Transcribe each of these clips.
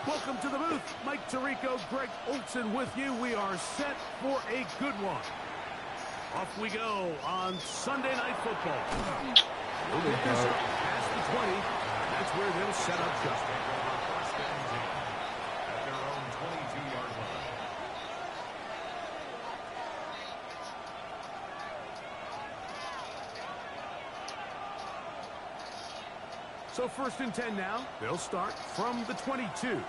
Welcome to the booth. Mike Tirico, Greg Olson with you. We are set for a good one. Off we go on Sunday Night Football. They'll get this up past the 20. That's where they'll set up shop. At their own 22-yard line. So 1st and 10 now. They'll start from the 22.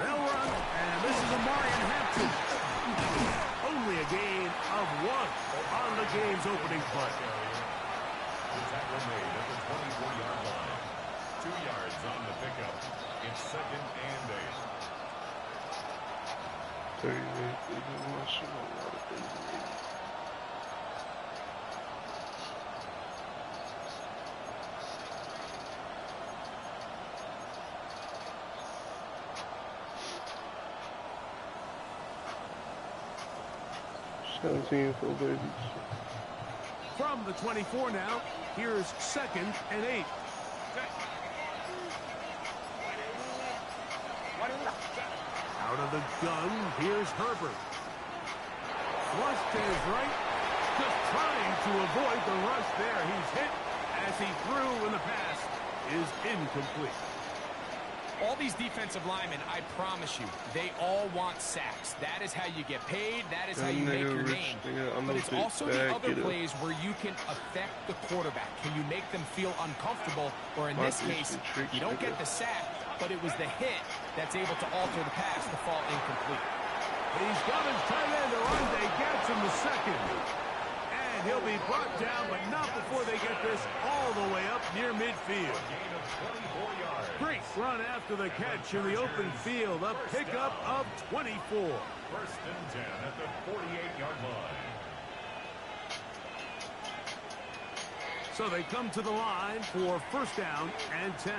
They'll run, and this is Amarian Hampton. Only a gain of 1 on the game's opening play. The tackle made at the 24-yard line. 2 yards on the pickup. It's 2nd and 8. 38, for babies. From the 24 now, here's 2nd and 8. Out of the gun, here's Herbert. Flushed to his right, just trying to avoid the rush there. He's hit as he threw, and the pass is incomplete. All these defensive linemen, I promise you, they all want sacks. That is how you get paid. That is how you make your name. But it's also the other plays where you can affect the quarterback. Can you make them feel uncomfortable? Or in this case, you don't get the sack, but it was the hit that's able to alter the pass to fall incomplete. He's got his tight end, Arande gets him the 2nd. And he'll be brought down, but not before they get this all the way up near midfield. Great run after the catch in the open field. A pickup of 24. 1st and 10 at the 48-yard line. So they come to the line for 1st down and 10.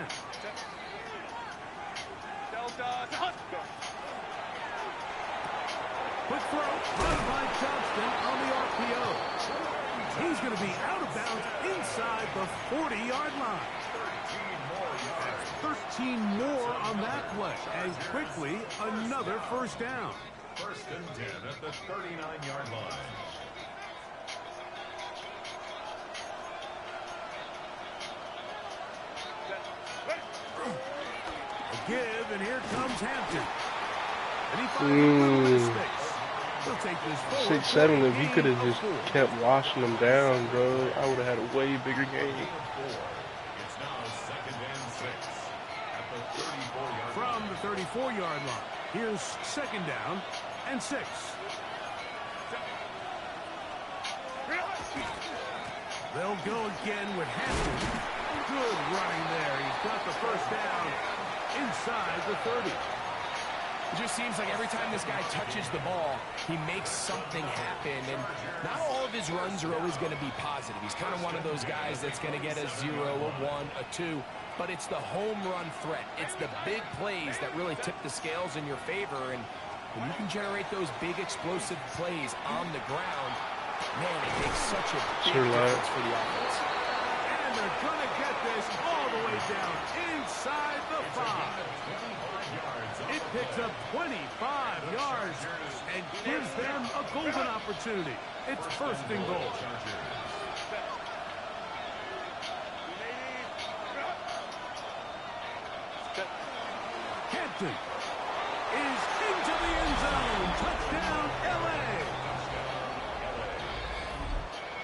Quick throw, run by Johnston on the RPO. He's going to be out of bounds inside the 40-yard line. 13 more on that play, and quickly another 1st down. 1st and 10 at the 39-yard line. A give, and here comes Hampton. And he finds a little bit of space. He'll take this forward. 6-7, if you could have just kept washing them down, bro, I would have had a way bigger game. It's now 2nd and 6 at the 34-yard line. From the 34-yard line, here's 2nd down and 6. They'll go again with Hampton. Good running there. He's got the 1st down inside the 30. It just seems like every time this guy touches the ball, he makes something happen. And not all of his runs are always going to be positive. He's kind of one of those guys that's going to get a 0, a 1, a 2. But it's the home run threat. It's the big plays that really tip the scales in your favor. And when you can generate those big explosive plays on the ground, man, it makes such a big difference for the offense. And they're going to get this all the way down inside the 5. It picks up 25 yards and gives them a golden opportunity. It's 1st and goal. Hampton is into the end zone. Touchdown, LA.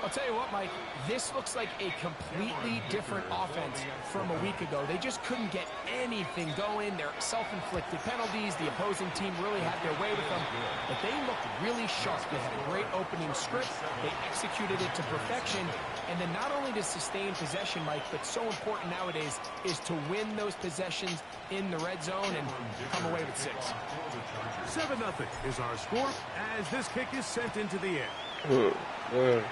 I'll tell you what, Mike, this looks like a completely different offense from a week ago. They just couldn't get anything going. They're self-inflicted penalties. The opposing team really had their way with them, but they looked really sharp. They had a great opening script. They executed it to perfection. And then not only to sustain possession, Mike, but so important nowadays is to win those possessions in the red zone and come away with 6. 7-0 is our score as this kick is sent into the air.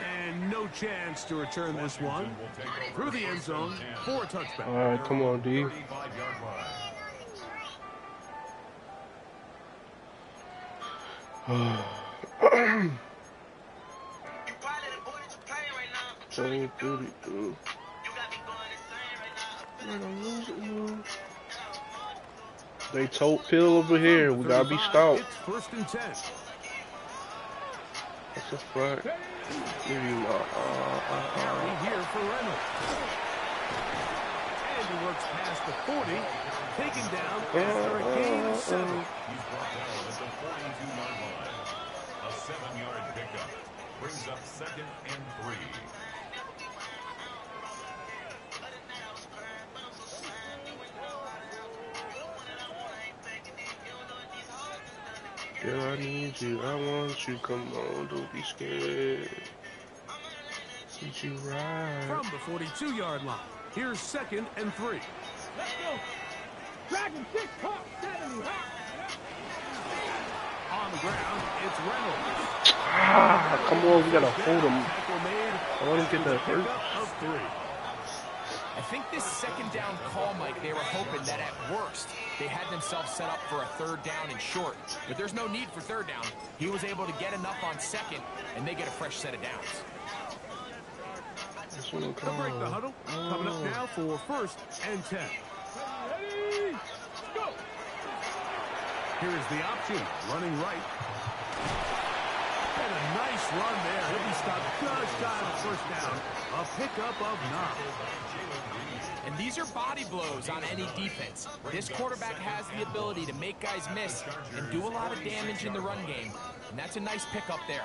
And no chance to return this one through the end zone for a touchback. All right, come on, D. 32. They tote pill over here. We gotta be stout. It's 1st and 10. That's a fact. Carry here for Reynolds. And he works past the 40. Taken down after a gain of 7. He's brought down at the 42-yard line. A 7-yard pickup brings up 2nd and 3. Girl, I need you, I want you, come on, don't be scared. Did you ride? From the 42-yard line, here's 2nd and 3. Let's go. Dragon 6, hop, 70, hop. On the ground, it's Reynolds. Ah, come on, we gotta hold him. Tackle made. I want him to get that hurt. Pickup of 3. I think this 2nd down call, Mike, they were hoping that at worst they had themselves set up for a 3rd down and short. But there's no need for 3rd down. He was able to get enough on 2nd, and they get a fresh set of downs. They'll break the huddle. Coming up now for 1st and 10. Ready, go. Here is the option, running right. And a nice run there. He'll be stopped just shy of the 1st down. A pickup of 9. And these are body blows on any defense. This quarterback has the ability to make guys miss and do a lot of damage in the run game. And that's a nice pickup there.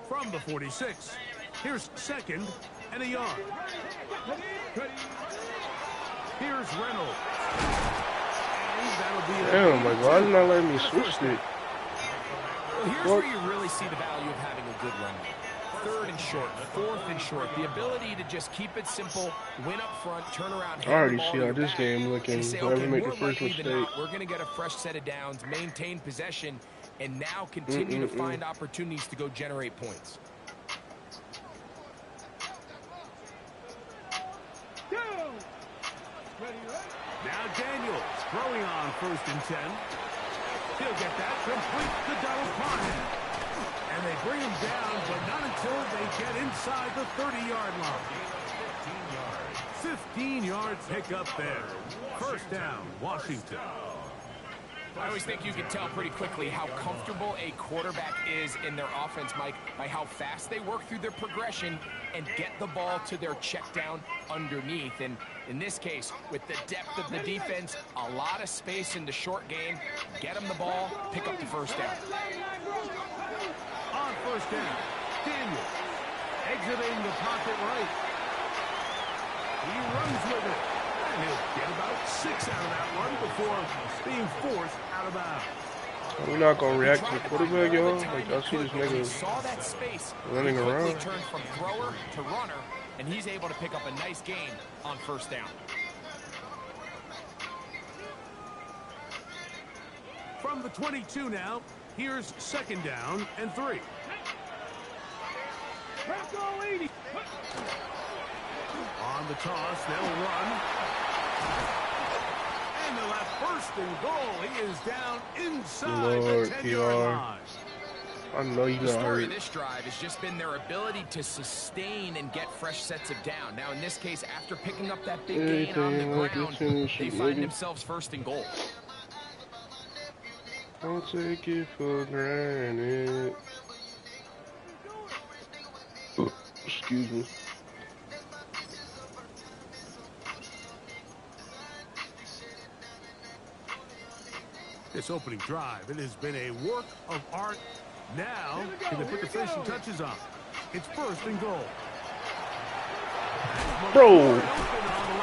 From the 46, here's 2nd and a yard. Here's Reynolds. And that'll be Damn, like, why didn't I let me switch it? Well, here's where you really see the value of having a good run. 3rd and short, 4th and short. The ability to just keep it simple, win up front, turn around. I already see how this game looking. Say, Whoever okay, make the more first likely than mistake. not, we're going to get a fresh set of downs, maintain possession, and now continue to find opportunities to go generate points. now Daniels throwing on 1st and 10. He'll get that complete to Donald Parham. And they bring him down, but not until they get inside the 30-yard line. 15-yard pickup there. 1st down, Washington. I always think you can tell pretty quickly how comfortable a quarterback is in their offense, Mike, by how fast they work through their progression and get the ball to their check down underneath. And in this case, with the depth of the defense, a lot of space in the short game, get them the ball, pick up the 1st down. On 1st down, Daniels exiting the pocket right. He runs with it. And he'll get about 6 out of that one before being forced out of bounds. We're not gonna react to the quarterback, y'all. Like, I see this He nigga saw that space, running he quickly around. turned from thrower to runner, and he's able to pick up a nice gain on 1st down. From the 22 now, here's 2nd down and 3. On the toss, they'll run. And they'll have 1st and goal. He is down inside Lord, the 10-yard PR. line. I know you The got story hurt. of this drive has just been their ability to sustain and get fresh sets of down. Now, in this case, after picking up that big gain on the Anything like ground, this finish, they baby. find themselves 1st and goal. Don't take it for granted. Excuse me. This opening drive, it has been a work of art. Now, can they put the finishing touches on? It's 1st and goal. Bro,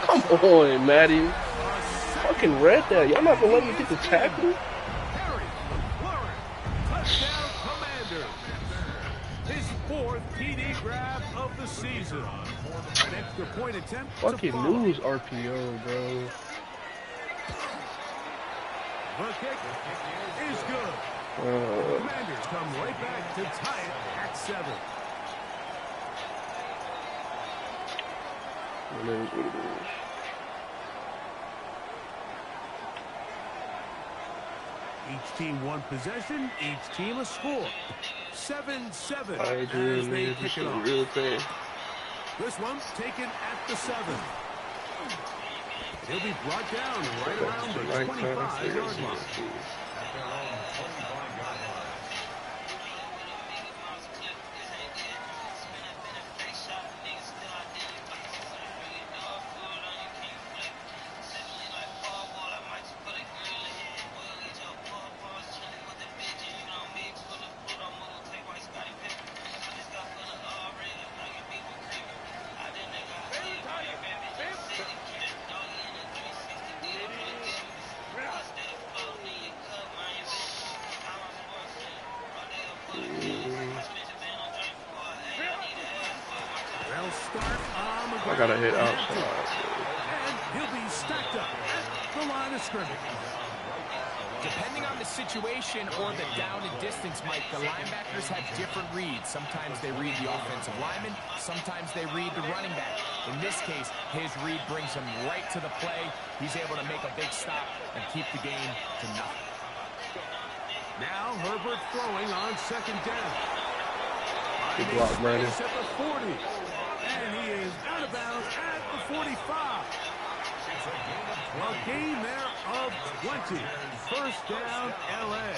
come on, Maddie. Fucking read that. Y'all not gonna let me get the tackle? Harry, Flurry, touchdown Commanders. His 4th TD grab of the season. An extra point attempt to Fucking follow. lose RPO, bro. The kick is good. The Commanders come right back to tie it at 7. It is what it is. Each team one possession, each team a score. 7-7 I do, as they man. pick This it is off. real thing. This one taken at the 7. He'll be brought down right around the 25-yard line. At their own 25-yard line. I gotta hit outside. And he'll be stacked up at the line of scrimmage. Depending on the situation or the down and distance, Mike, the linebackers have different reads. Sometimes they read the offensive lineman. Sometimes they read the running back. In this case, his read brings him right to the play. He's able to make a big stop and keep the game to nothing. Now Herbert throwing on second down. Good block, Brandon. At the 40. And he is out of bounds at the 45. Well, gain there of 20. First down, L.A.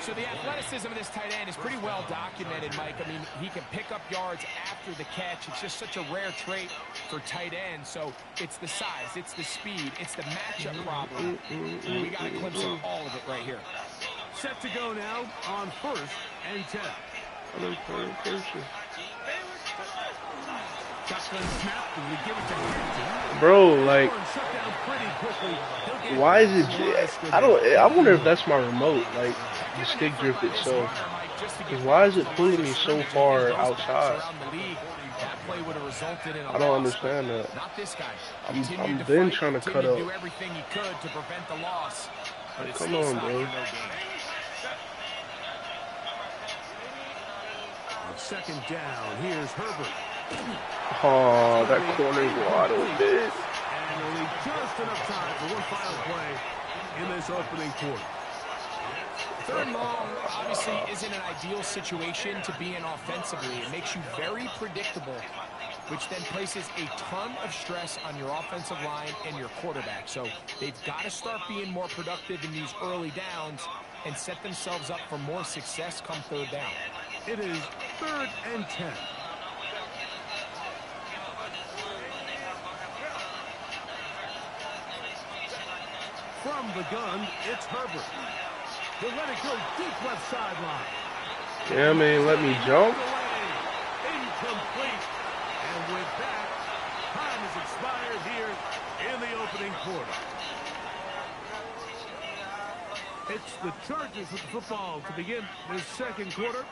So the athleticism of this tight end is pretty well documented, Mike. I mean, he can pick up yards after the catch. It's just such a rare trait for tight ends. So it's the size, it's the speed, it's the matchup problem. We got a glimpse of all of it right here. Set to go now on 1st and 10. Shotgun snap, and we give it to Hampton. Bro, like, Shut down pretty quickly. why is it? I wonder if that's my remote, like the stick drifted. So, why is it pulling me so far outside? I don't understand that. Not this guy. I'm then trying to cut up. Do everything he could to prevent the loss. But it's Come on, bro. On second down, here's Herbert. Oh, that corner wide open. And only just enough time for one final play in this opening quarter. Third and long obviously isn't an ideal situation to be in offensively. It makes you very predictable, which then places a ton of stress on your offensive line and your quarterback. So they've got to start being more productive in these early downs and set themselves up for more success come third down. It is 3rd and 10. From the gun, it's Herbert. He'll let it go deep left sideline. Yeah, man, let me jump. Incomplete. And with that, time has expired here in the opening quarter. It's the Chargers with the football to begin this second quarter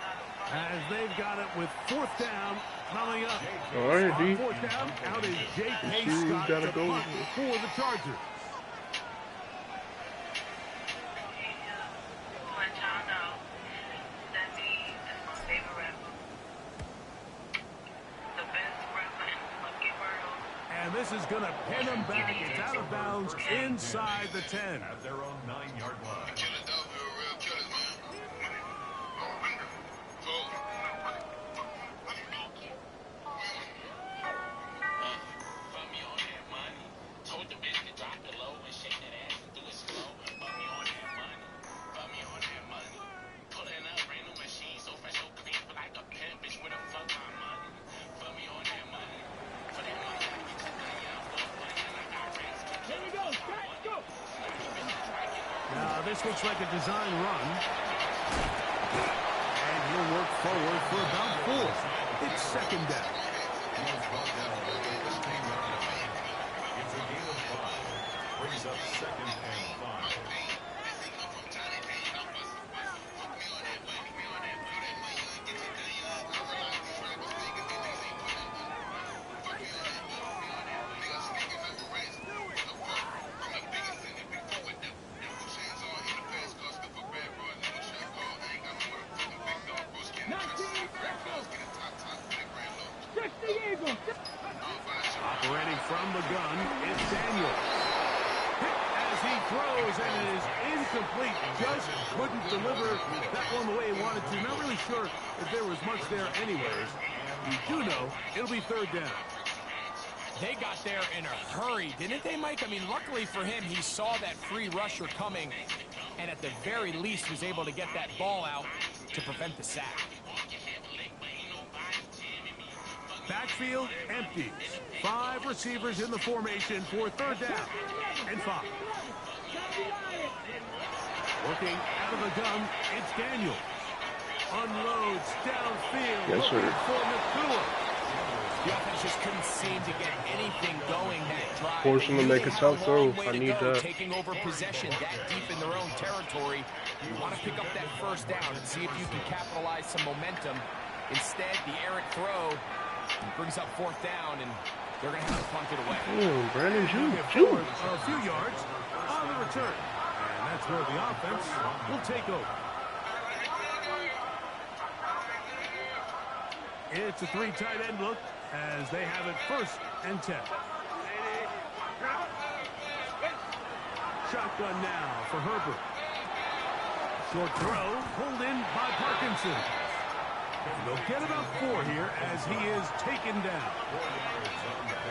as they've got it with 4th down coming up. All right, D. 4th down, out is J.K. Scott gotta to go punt for the Chargers. And this is going to pin them back. It's out of bounds inside the 10. At their own 9-yard line. Now this looks like a design run. And he'll work forward for about 4. It's second down. It's a gain of 5. Brings up 2nd and 5. Operating from the gun, it's Daniel. Hit as he throws, and it is incomplete. Just couldn't deliver that one the way he wanted to. Not really sure if there was much there anyways. You do know it'll be third down. They got there in a hurry, didn't they, Mike? I mean, luckily for him, he saw that free rusher coming, and at the very least was able to get that ball out to prevent the sack. Backfield empties. 5 receivers in the formation for third down and 5. Working out of the gun, it's Daniel. Unloads downfield. Yes, sir. Looking for McCool. The offense just couldn't seem to get anything going that drive. Force them to make a tough throw. I need that. Taking over possession that deep in their own territory. You want to pick up that first down and see if you can capitalize some momentum. Instead, the errant throw brings up fourth down, and they're going to have to punt it away. Brandon, shoot. A few yards on the return. And that's where the offense will take over. It's a 3 tight end look as they have it first and 10. Shotgun now for Herbert. Short throw pulled in by Parkinson. They'll get about 4 here as he is taken down.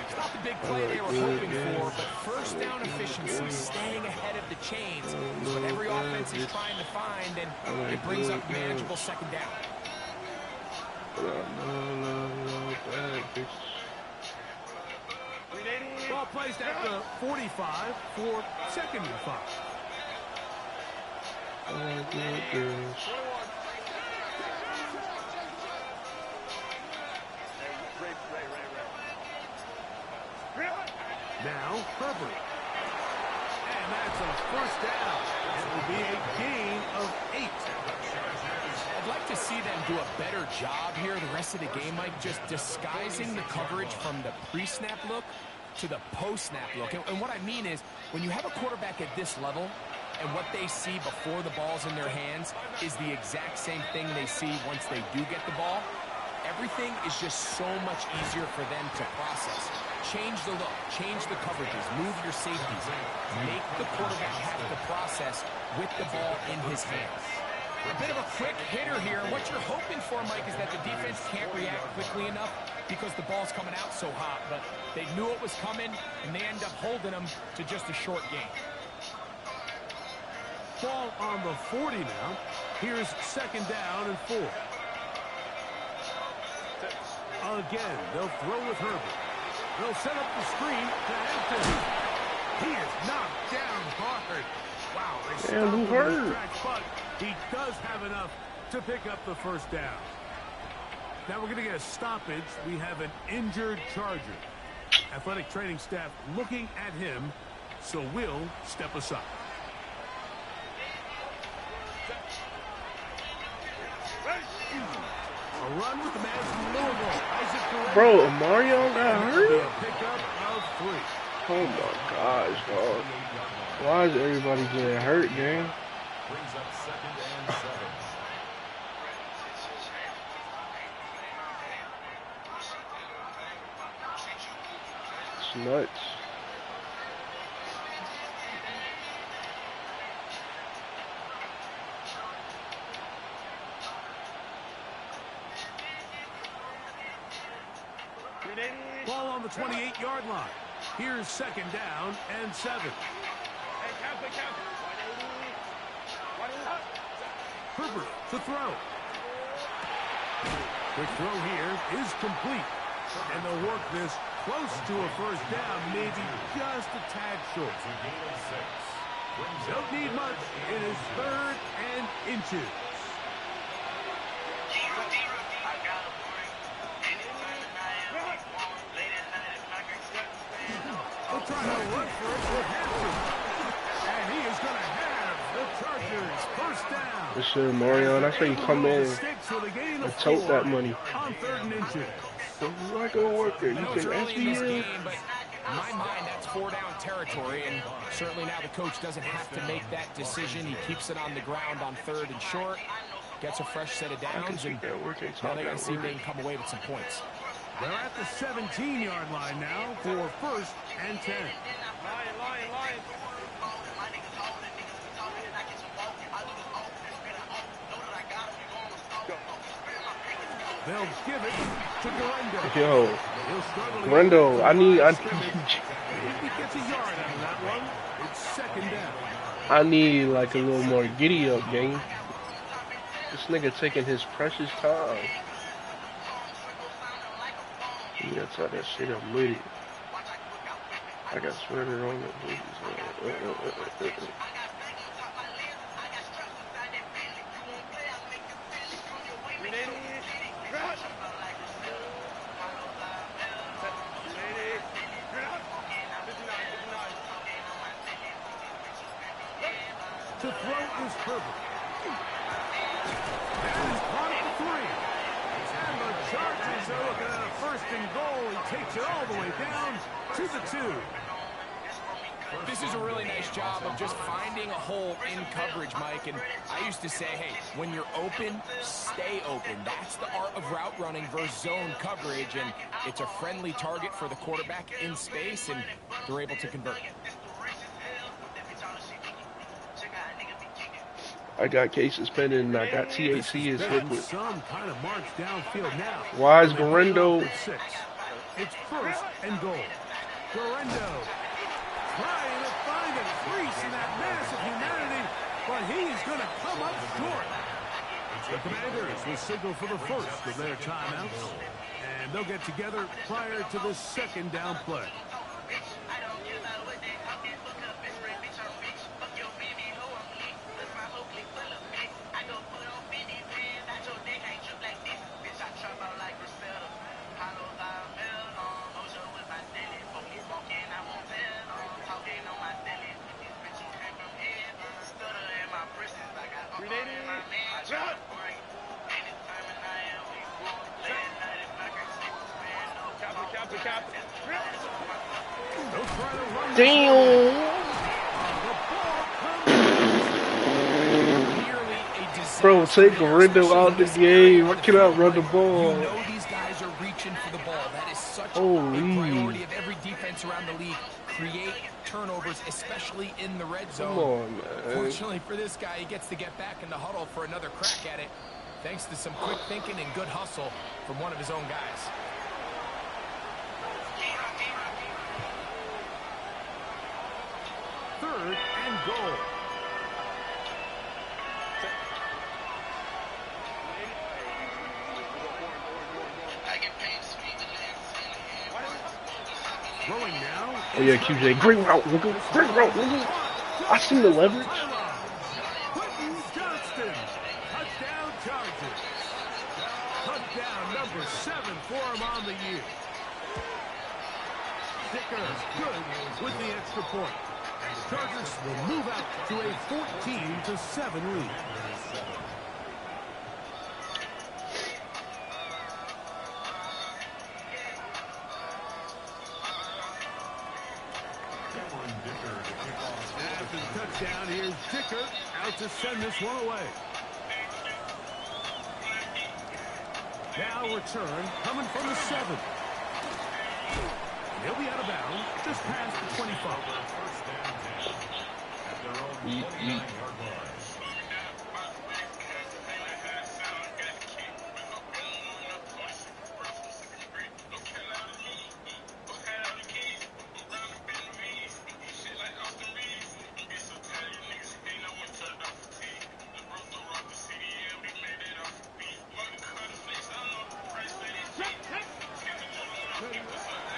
It's not the big play they were hoping for, but first down efficiency, staying ahead of the chains is what every offense is trying to find, and it brings up manageable second down. Ball placed at the 45 for second and 5. Now Herbert. And that's a first down. It will be a gain of 8. I'd like to see them do a better job here the rest of the game, Mike, just disguising the coverage from the pre-snap look to the post-snap look. And what I mean is, when you have a quarterback at this level, and what they see before the ball's in their hands is the exact same thing they see once they do get the ball, everything is just so much easier for them to process. Change the look, change the coverages, move your safeties, make the quarterback have to process with the ball in his hands. A bit of a quick hitter here. What you're hoping for, Mike, is that the defense can't react quickly enough because the ball's coming out so hot. But they knew it was coming, and they end up holding them to just a short game. Ball on the 40 now. Here's second down and 4. Again, they'll throw with Herbert. They'll set up the screen to Hampton. He is knocked down hard. Wow, they stopped him in his tracks, but he does have enough to pick up the first down. Now we're going to get a stoppage. We have an injured Charger. Athletic training staff looking at him, so we'll step aside. A run with the man from Louisville. Bro, Amarion got hurt? A pickup of 3. Oh my gosh, dog. Why is everybody getting hurt, gang? Brings up second and 7. It's nuts. Ball on the 28-yard line. Here's second down and 7. Herbert to throw. The throw here is complete. And they'll work this close to a first down, maybe just a tad short. Don't need much. It is 3rd and inches. They'll try to run for it with Hampton. And he is going to have the Chargers first down. This shit, Marion, that's how you come in and tote that money. On 3rd and inches. It's not going to work there. You I know can it's early in this SDL. game, but in my mind, that's 4-down territory, and certainly now the coach doesn't have to make that decision. He keeps it on the ground on 3rd and short, gets a fresh set of downs, and now they got to see if they can come away with some points. They're at the 17-yard line now for 1st and 10. They'll give it to Guerrero. Yo, Guerrero, I need. If he gets a yard out of that one, it's second down. I need like a little more giddy up game. This nigga taking his precious time. You gotta tell that shit up with it. I got sweater on it. To throw is Herbert. And he's caught it for 3. And the Chargers are looking at a 1st and goal. He takes it all the way down to the 2. This is a really nice job of just finding a hole in coverage, Mike. And I used to say, hey, when you're open, stay open. That's the art of route running versus zone coverage. And it's a friendly target for the quarterback in space, and they're able to convert. I got K suspended and I got THC as liquid. Some kind of march downfield now. Why is Guerrero? It's 1st and goal. Guerrero trying to find a crease in that massive humanity, but he's going to come up short. The Commanders will signal for the 1st of their timeouts, and they'll get together prior to the 2nd down play. Damn! Bro, take Guerrero out the game. I cannot run the ball. You know these guys are reaching for the ball. That is such a big priority of every defense around the league. Create turnovers, especially in the red zone. Come on, man. Fortunately for this guy, he gets to get back in the huddle for another crack at it, thanks to some quick thinking and good hustle from one of his own guys. Third and goal. Throwing now. Oh yeah, QJ. Great route, nigga. Great route, nigga. I seen the leverage. Johnston. Touchdown Chargers. Touchdown number 7 for him on the year. Dicker's good with the extra point. The Chargers will move out to a 14-7 lead. After the touchdown, here's Dicker out to send this one away. Now return coming from the 7. He'll be out of bounds just past the 25.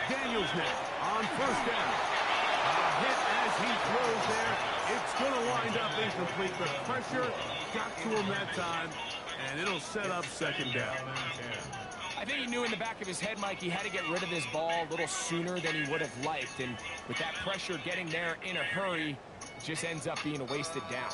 Daniels now on 1st down. A hit as he throws there. It's going to wind up incomplete. The pressure got to him that time, and it'll set up 2nd down. I think he knew in the back of his head, Mike, he had to get rid of this ball a little sooner than he would have liked. And with that pressure getting there in a hurry, it just ends up being a wasted down.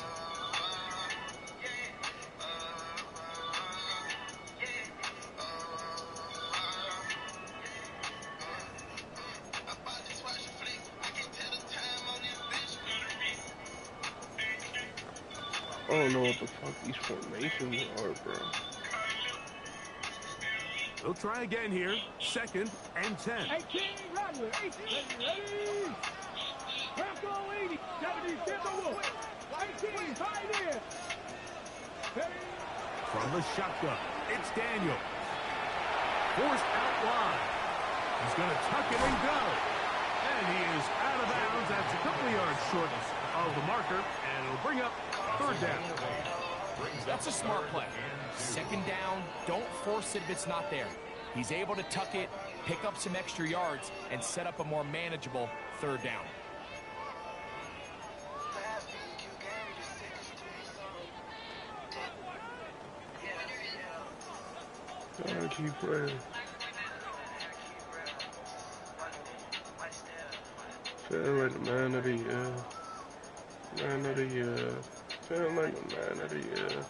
I don't know what the fuck these formations are, bro. They'll try again here. 2nd and 10. 18, Rodley. 18, ready. Franco 80, 70, get the wolf. 18, tight end. From the shotgun, it's Daniel. forced out wide. He's going to tuck it and go. And he is out of bounds. That's a couple of yards short of the marker, and it'll bring up third down. That's a smart play. Second down, don't force it if it's not there. He's able to tuck it, pick up some extra yards, and set up a more manageable third down. Gotta keep playing. Feel like the man of the year. Man of the year. Feel like the man of the year.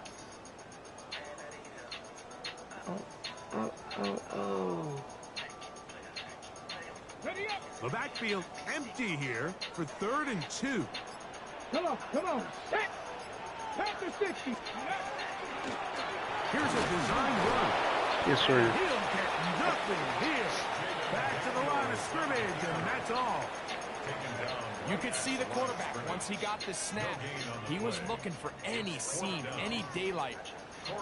Oh. The backfield empty here for 3rd and 2. Come on. Set. Tap the 60. Here's a design run. Yes, sir. He'll get nothing here. Back to the line of scrimmage, and that's all. You could see the quarterback, once he got the snap, he was looking for any seam, any daylight,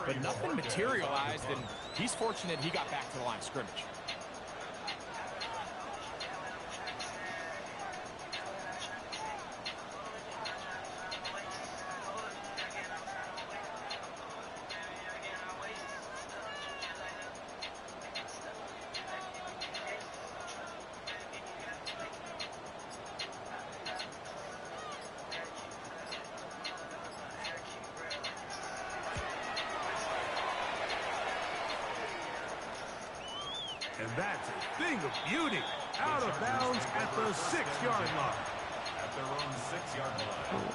but nothing materialized, and he's fortunate he got back to the line of scrimmage. And that's a thing of beauty. Out of bounds at the 6-yard line. At their own 6-yard line.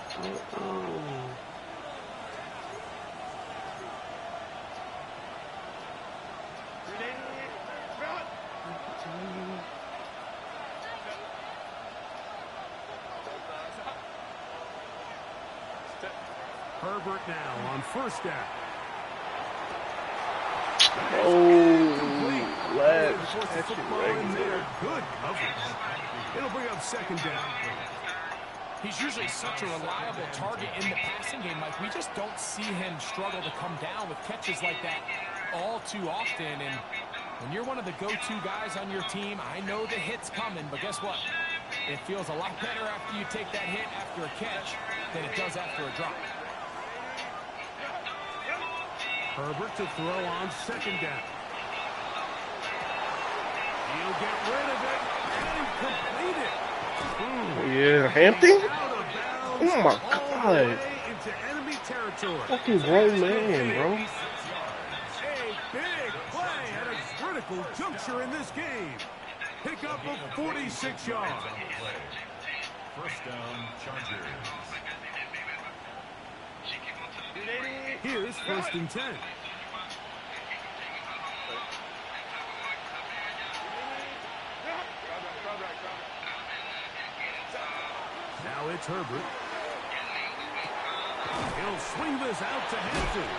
Herbert now on first down. Let's catch it right there. Good coverage. It'll bring up second down. He's usually such a reliable target in the passing game, Mike. We just don't see him struggle to come down with catches like that all too often. And when you're one of the go-to guys on your team, I know the hit's coming, but guess what? It feels a lot better after you take that hit after a catch than it does after a drop. Herbert to throw on second down. He'll get rid of it and complete it. Yeah, Hampton? Out of bounds, Oh my all the God. way into enemy territory. Fucking grown man, bro. A big play at a critical juncture in this game. Pick up of 46 yards. First down, Chargers. Here's 1st and 10. Now it's Herbert. He'll swing this out to Hampton.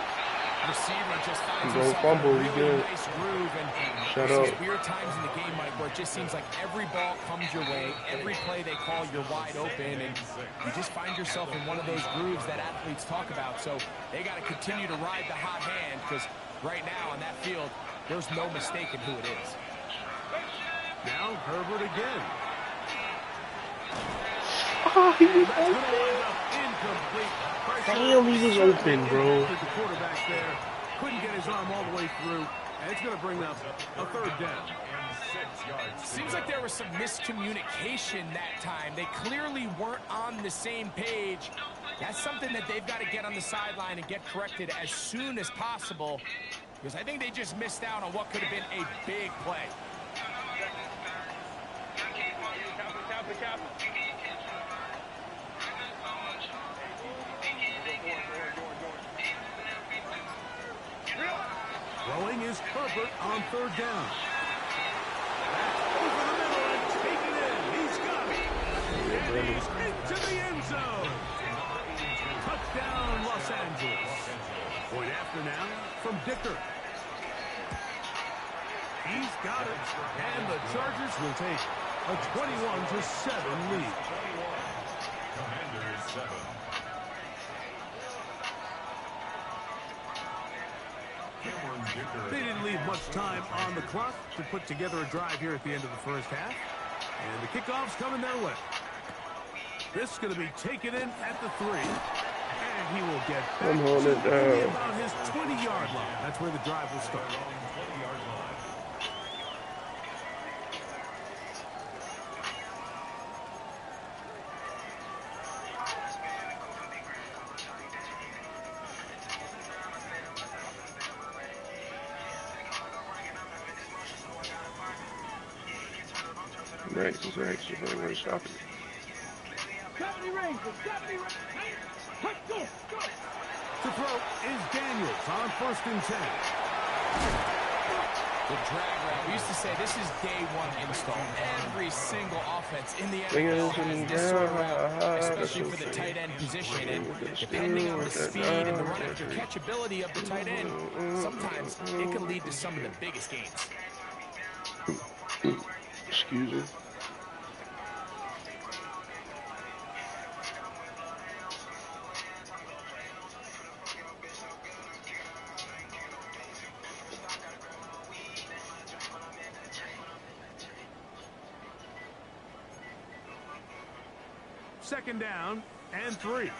Receiver just finds Don't himself fumble, in a he really good. nice groove, and Shut there's up. these weird times in the game, Mike, where it just seems like every ball comes your way, every play they call, you're wide open, and you just find yourself in one of those grooves that athletes talk about. So they got to continue to ride the hot hand, because right now on that field, there's no mistaking who it is. Now Herbert again. Oh, he was That's going to open. wind up incomplete. Damn, he was open, bro. The quarterback there couldn't get his arm all the way through, and it's going to bring up a third down. Seems like there was some miscommunication that time. They clearly weren't on the same page. That's something that they've got to get on the sideline and get corrected as soon as possible, because I think they just missed out on what could have been a big play. Throwing is Herbert on third down. That's over the middle and taken in. He's got it. And he's into the end zone. Touchdown, Los Angeles. Point after now from Dicker. He's got it. And the Chargers will take a 21-7 lead. Commanders 7. Cameron They didn't leave much time on the clock to put together a drive here at the end of the first half. And the kickoff's coming their way. This is going to be taken in at the 3. And he will get back I'm holding it to down. about his 20-yard line. That's where the drive will start. Next is actually going to stop it. 70 range, 70 range. Quick, go, go. To throw is Daniels on 1st and 10. The drag route. We used to say this is day one install. Every single offense in the NFL has this sort of route, especially for the tight end position. And depending on the speed and the run after catch ability of the tight end, sometimes it can lead to some of the biggest gains. Excuse me. Second down and 3. Ready,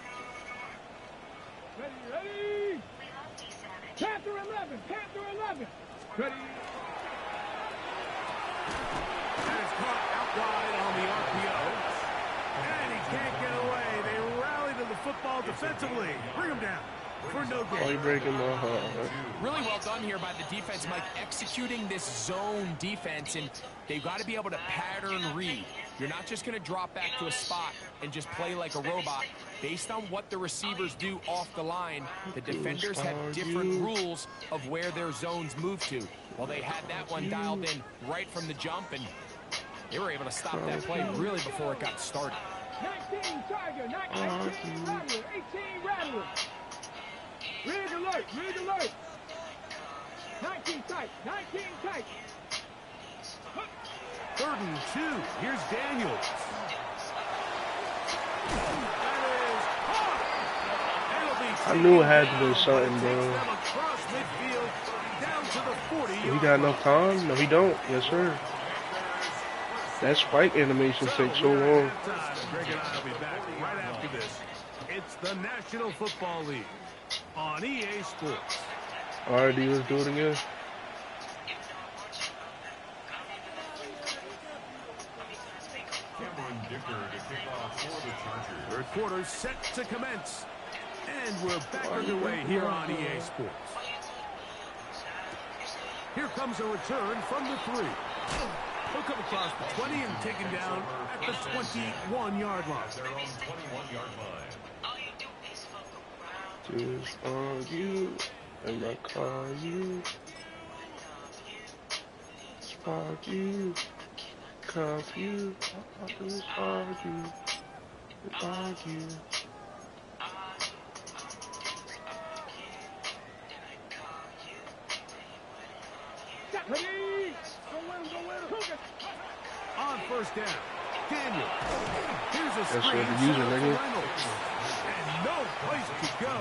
ready. Panther 11, Panther 11. Ready. And it's caught out wide on the RPO. And he can't get away. They rally to the football defensively. Bring him down for no Oh, gain. you're breaking my heart. Really well done here by the defense, Mike, executing this zone defense, and they've got to be able to pattern read. You're not just going to drop back to a spot and just play like a robot. Based on what the receivers do off the line, the defenders have different rules of where their zones move to. Well, they had that one dialed in right from the jump, and they were able to stop that play really before it got started. 19 Tiger, 19 Rattler, 18 Rattler. Rig alert, rig alert. 19 tight, 19 tight. 3rd and 2. Here's Daniels. That is caught. I knew it had to be something, bro. Across midfield, down to the 40. He got enough time? No, he don't. Yes, sir. That spike animation takes so long. Greg and I will be back right after this. It's the National Football League on EA Sports. Alright, let's do it again. Third quarter set to commence. And we're back underway here on EA Sports. Here comes a return from the 3. He'll come across the 20 and taken down at the 21-yard line. Just argue, and I call you. Spark you, cuff you. I just argue, and argue. Ready. Go win, go win. On 1st down, Daniel. Here's a That's screen. what they're using, nigga. And no place to go.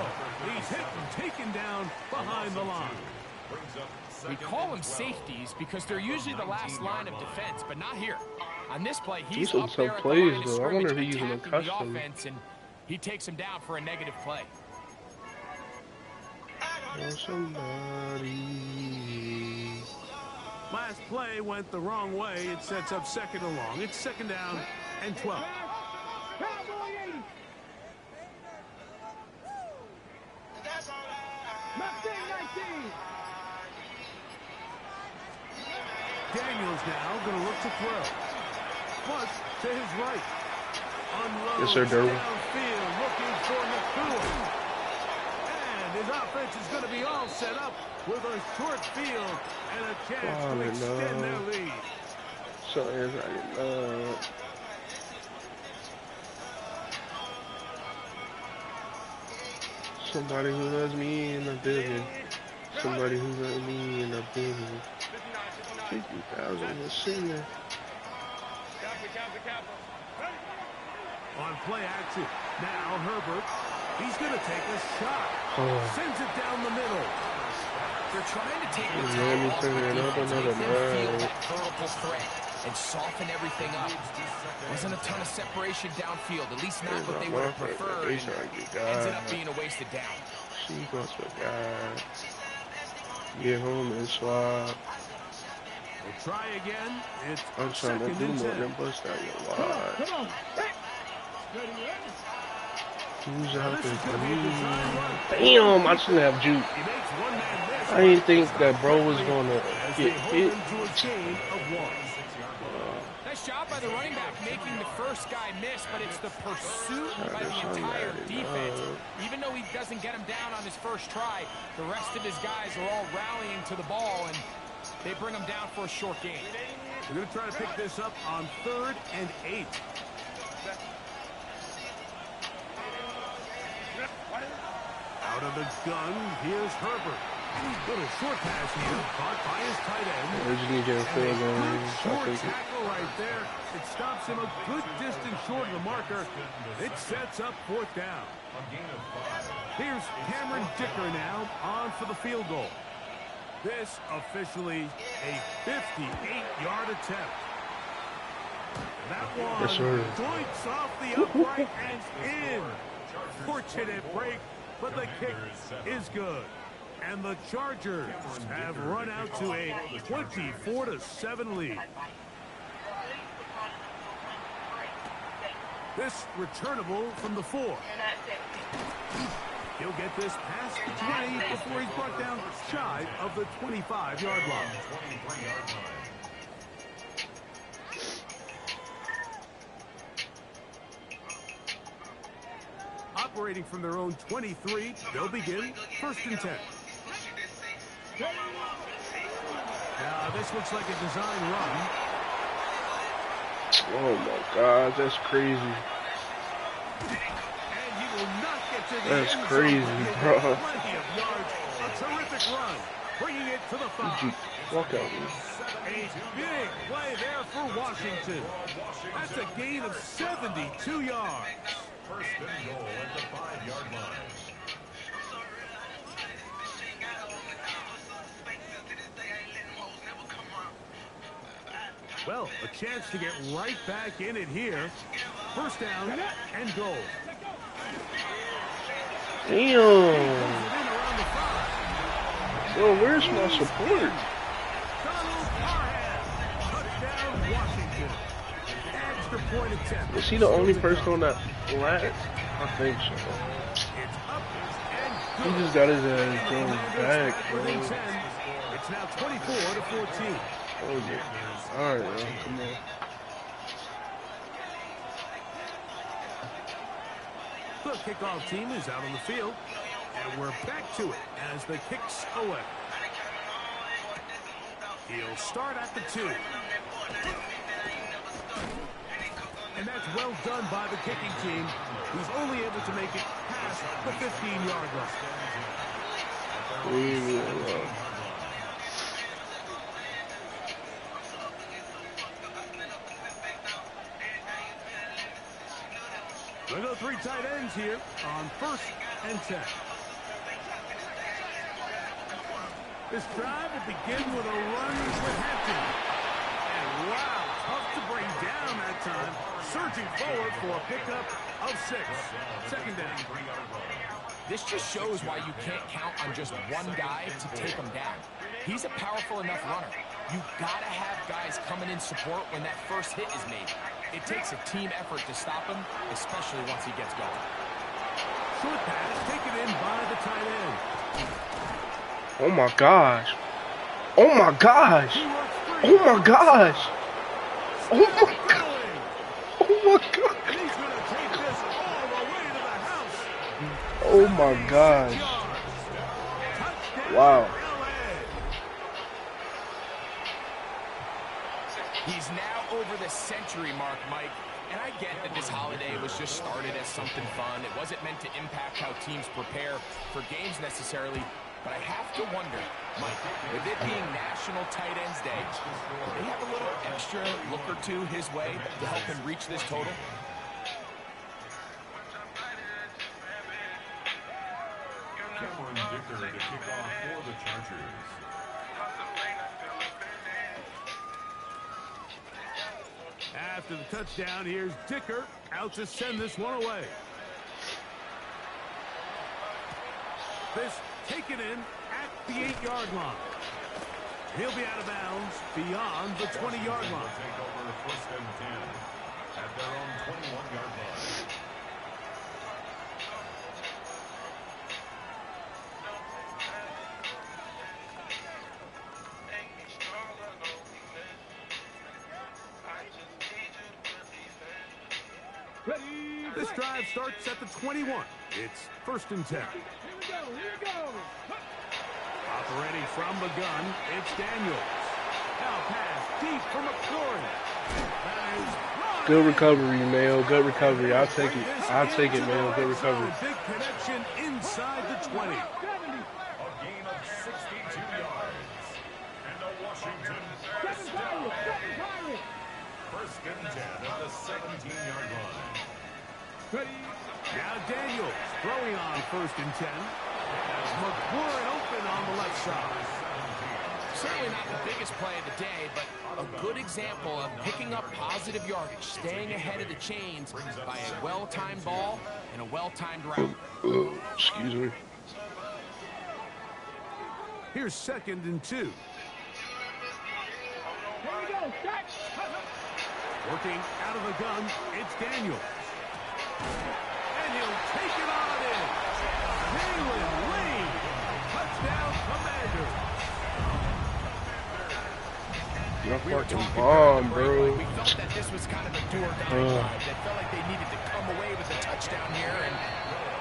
He's hit and taken down behind the line. We call them safeties because they're usually the last line of defense, but not here. On this play, he's These are up some there at plays, the line of though. I wonder scrimmage if he's using a attacking the custom. offense, and he takes him down for a negative play. Want somebody. Last play went the wrong way. It sets up 2nd and long. It's 2nd down and 12. Cowboy 80. Mustang 19. Daniels now going to look to throw. Plus to his right. Unloads Yes, sir, Darryl. downfield looking for McCool. And his offense is going to be all set up with a short field and a chance to extend their lead. So it's like, somebody who loves me in the building. Somebody who loves me in the building. 50,000 is sitting there. On play action. Now Herbert. He's going to take a shot. Oh. Sends it down the middle. They're trying to take the Let top me off turn the it up defense, another make them feel night. that vertical threat and soften everything up. Wasn't a ton of separation downfield, at least not what they would have preferred. And ended up being a wasted down. She goes for God. Get home and swap. We'll try again. It's I'm trying to second do and more 10. than bust out your Come wad. on. Ready, ready. Who's Now, out this is there going for to be a me? design run. Damn, I shouldn't have juke. He makes one man miss. I didn't think that bro was gonna As get they hold hit. him to a gain of 1. Nice job by the running back making the first guy miss, but it's the pursuit by the entire defense. Even though he doesn't get him down on his first try, the rest of his guys are all rallying to the ball, and they bring him down for a short gain. We're going to try to pick this up on 3rd and 8. Out of the gun, here's Herbert. Little short pass here, caught by his tight end. Originally get a field goal. Good I short think it. tackle right there. It stops him a good distance short of the marker. It sets up 4th down. Here's Cameron Dicker now on for the field goal. This officially a 58-yard attempt. That one Yes, sir. joints off the upright and in. Fortunate break, but the kick is good. And the Chargers have run out to a 24-7 lead. This returnable from the 4. He'll get this past the 20 before he's brought down shy of the 25-yard line. Operating from their own 23, they'll begin 1st and 10. Now, this looks like a design run. Oh my God, that's crazy. And he will not get to the That's end zone, crazy, but he'll get bro. plenty of yards. A terrific run, bringing it to the 5. Walk out. A big play there for Washington. That's a gain of 72 yards. 1st and goal at the 5-yard line. Well, a chance to get right back in it here. 1st down and goal. Damn. Yo, where's my support? Donald Parham. Touchdown, Washington. Extra point attempt. Is he the only person on that flat? I think so. It's up and He good. just got his ass thrown back, Within bro. 10. It's now 24-14. Oh, yeah. All right, man. Come on. The kickoff team is out on the field, and we're back to it as the kick's away. He'll start at the 2. And that's well done by the kicking team, who's only able to make it past the 15-yard line. Leave me alone. We'll go 3 tight ends here on 1st and 10. This drive will begin with a run with Hampton. And wow, tough to bring down that time. Surging forward for a pickup of 6. 2nd down. This just shows why you can't count on just one guy to take him down. He's a powerful enough runner. You gotta have guys coming in support when that first hit is made. It takes a team effort to stop him, especially once he gets going. Short pass taken in by the tight end. Oh my gosh. Oh my gosh. He works free. Oh my gosh. Oh my god. Oh my god. And he's going to take this all the way to the house. Oh my gosh. Touchdown, Wow. LA. He's now over the century mark, Mike. And I get that this holiday was just started as something fun. It wasn't meant to impact how teams prepare for games necessarily. But I have to wonder, Mike, with it being National Tight Ends Day, do they have a little extra look or two his way to help him reach this total? Cameron Dicker to kick off for the the Chargers. After the touchdown, here's Dicker out to send this one away. This taken in at the 8-yard line. He'll be out of bounds beyond the 20-yard line. Take over first and 10 at their own 21-yard line. This drive starts at the 21. It's first and 10. Here we go. Operating from the gun, it's Daniels. Now pass deep for McLaurin. That is Good recovery, Mayo. Good recovery. I'll take it. I'll take it, Mayo. Good recovery. Big connection inside the 20. A gain of 62 yards. And the Washington first down. First and 10 at the 17-yard line. Now Daniels throwing on first and 10. McLaurin open on the left side. Certainly not the biggest play of the day, but a good example of picking up positive yardage, staying ahead of the chains by a well-timed ball and a well-timed route. Excuse me. Here's second and 2. Here we go. Working out of the gun, it's Daniels. And he'll take it on in. Jalen Lee. Touchdown, Commander. You're fucking bomb, bro. We felt that this was kind of a do-or-die drive. They felt like they needed to come away with a touchdown here, and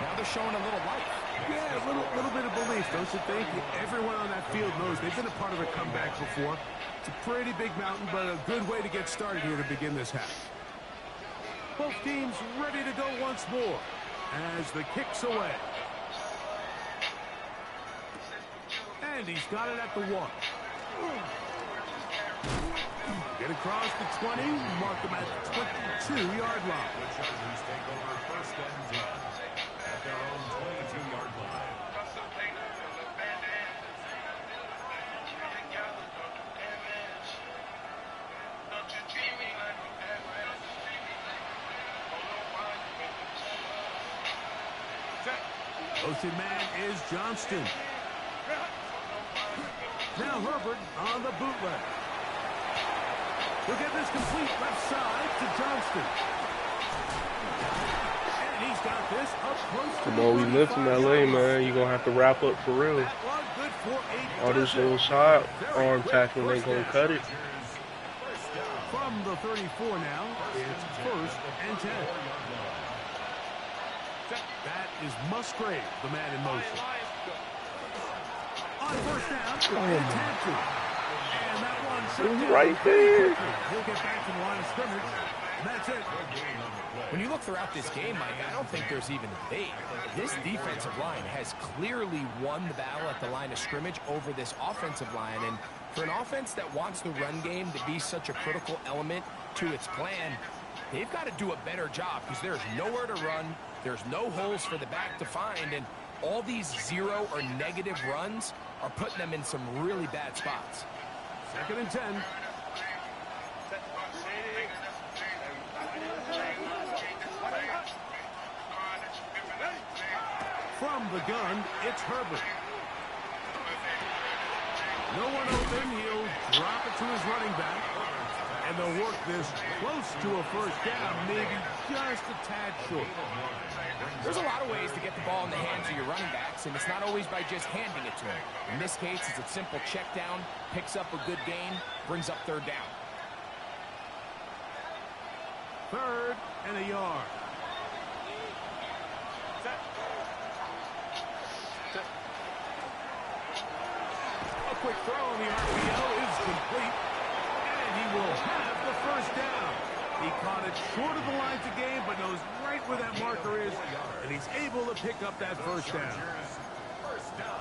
now they're showing a little life. Yeah, a little bit of belief, don't you think? Everyone on that field knows they've been a part of a comeback before. It's a pretty big mountain, but a good way to get started here to begin this half. Both teams ready to go once more as the kick's away. And he's got it at the 1. Get across the 20, mark him at the 22-yard line. The Chargers take over first and 10 at their own 22-yard line. Motion man is Johnston. Now Herbert on the bootleg. He'll get this complete left side to Johnston. And he's got this up close to Come on, we live in LA, man. You're going to have to wrap up for real. that one. Good for 8. All this little side arm tackling ain't going to cut it. From the 34 now, it's first and 10. That is Musgrave, the man in motion. On first down, attempted. And that one shut down Right there. He'll get back to the line of scrimmage. And that's it. When you look throughout this game, Mike, I don't think there's even a debate. This defensive line has clearly won the battle at the line of scrimmage over this offensive line. And for an offense that wants the run game to be such a critical element to its plan, they've got to do a better job because there's nowhere to run. There's no holes for the back to find. And all these 0 or negative runs are putting them in some really bad spots. Second and 10. From the gun, it's Herbert. No one open. He'll drop it to his running back. And they'll work this close to a first down, maybe just a tad short. There's a lot of ways to get the ball in the hands of your running backs, and it's not always by just handing it to them. In this case, it's a simple check down, picks up a good gain, brings up third down. Third and a yard. A quick throw on the RPO is complete. And he will have the first down. He caught it short of the lines of game, but knows right where that marker is, and he's able to pick up that first down.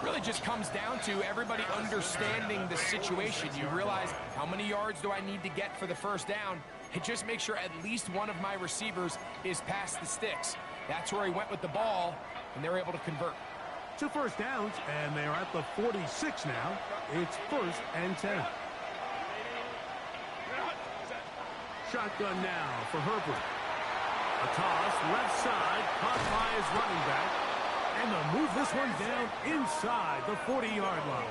Really just comes down to everybody understanding the situation. You realize, how many yards do I need to get for the first down? And just make sure at least one of my receivers is past the sticks. That's where he went with the ball, and they're able to convert. 2 first downs, and they're at the 46 now. It's 1st and 10. Shotgun now for Herbert. A toss, left side, caught by his running back. And they'll move this one down inside the 40-yard line.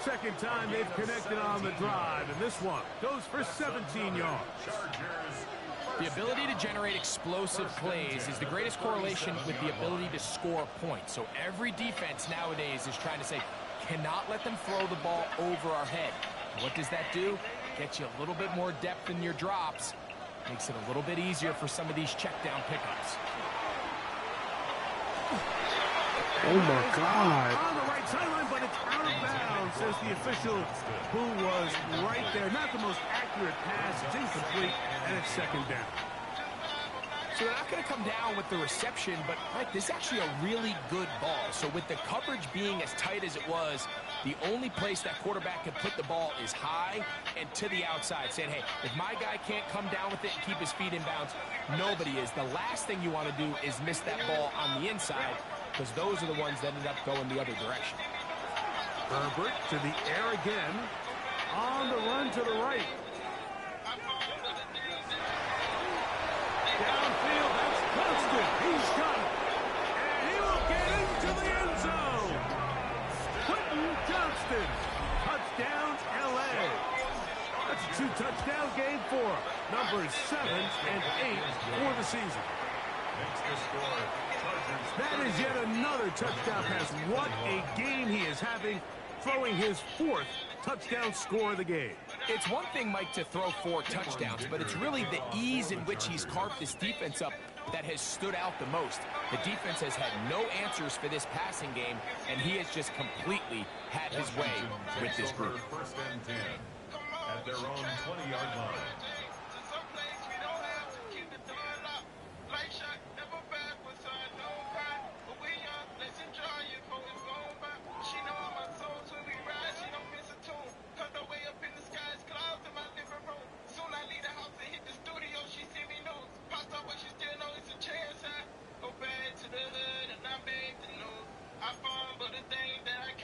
Second time they've connected on the drive, and this one goes for 17 yards. The ability to generate explosive plays is the greatest correlation with the ability to score points. So every defense nowadays is trying to say, cannot let them throw the ball over our head. What does that do? Gets you a little bit more depth in your drops. Makes it a little bit easier for some of these check down pickups. Oh my God. On the right sideline, but it's out of bounds, says the official who was right there. Not the most accurate pass. It's incomplete, and it's 2nd down. So they're not going to come down with the reception, but, Mike, this is actually a really good ball. So with the coverage being as tight as it was, the only place that quarterback can put the ball is high and to the outside, saying, hey, if my guy can't come down with it and keep his feet in bounds, nobody is. The last thing you want to do is miss that ball on the inside, because those are the ones that ended up going the other direction. Herbert to the air again. On the run to the right. Downfield, that's Constant. He's got it. And he will get into the end zone. Quentin Johnston. Touchdown, L.A. That's a 2-touchdown game for him. Numbers 7 and 8 for the season. That is yet another touchdown pass. What a game he is having, throwing his 4th touchdown score of the game. It's one thing, Mike, to throw 4 touchdowns, but it's really the ease in which he's carved this defense up that has stood out the most. The defense has had no answers for this passing game, and he has just completely had his way with this group. 1st and 10 at their own 20-yard line.